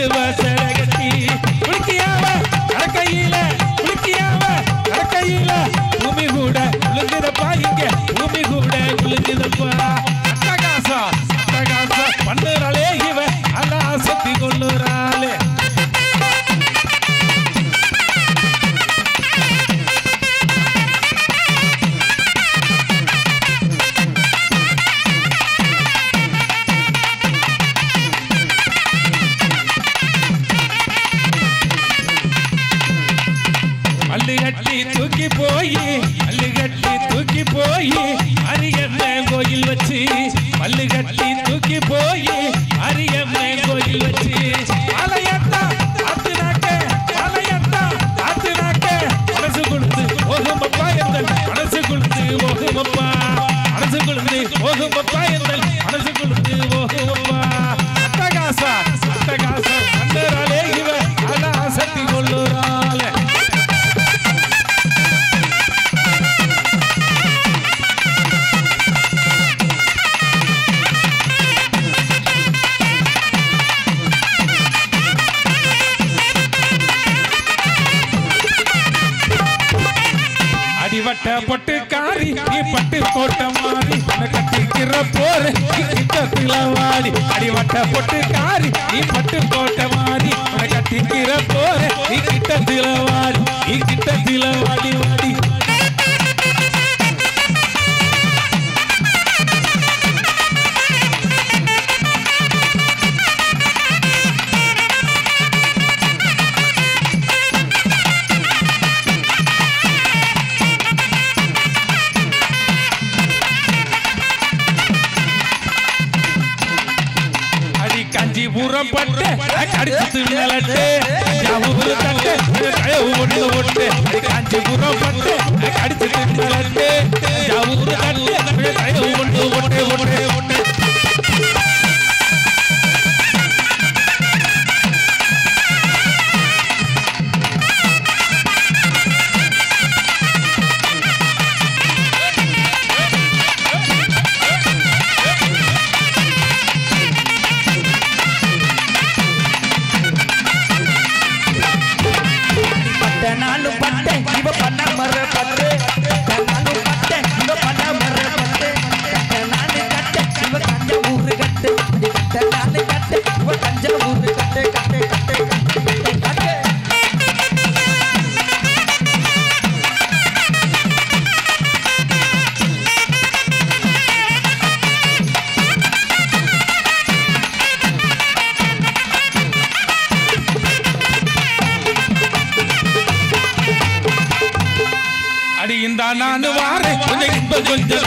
சரகட்டி குளிக்கியாவ கடக்கையில குளிக்கியாவ கடக்கையில பூமி கூட குளிக்குதப்பா இங்க பூமி கூட குளிக்குதப்பா அட்டகாசா அட்டகாசா பண்ணுறாளே இவ அல்ல சக்தி கொள்ளுறாளே அள்ளுகட்டி தூக்கி போய் அரியம்மன் கோயில் வச்சு பல்லுகட்டி தூக்கி போய் அரியம்மன் கோயில் வச்சு ஆலயத்தா ஆத்துனாக்க மனசு கொடுத்து போகுமப்பா எந்தல் மனசு கொடுத்து போகுமப்பா மனசு கொடுத்து போகுமப்பா எந்தல் மனசு கொடுத்து போகுமப்பா அட்டகாசா அட்டகாசா அண்டராலே இவ ஆனா சக்தி கொள்ளுறாள அடிவட்ட பொட்டுக்காரி நீ பட்டு போட்ட மாறி கட்டிக்கிற போற கிட்டத்தில வாடி அடிவட்ட பொட்டுக்காரி நீ பட்டு போட்ட மாறி கட்டிக்கிற போற நீ கிட்டத்தில வாடி வாடி காஞ்சிபுரம் பட்டு கடிச்சு நிலட்டு ஜாவூர் தட்டு ஒட்டு காஞ்சிபுரம் பட்டு கடிச்சு நிலட்டு ஜாவூர் தட்டு ஒட்டு நாலு பட்டை இவ பண்ண மர பட்டு நாலு பட்டை இவ பண்ண மர பட்டு நாலு கட்டை இவ கஞ்ச ஊரு கட்டு நாலு கட்டை இவ கஞ்ச ஊரு கட்டு கட்டு கட்டு கட்டு கட்டு அடி இந்த நான் வாரேன் கொஞ்சம்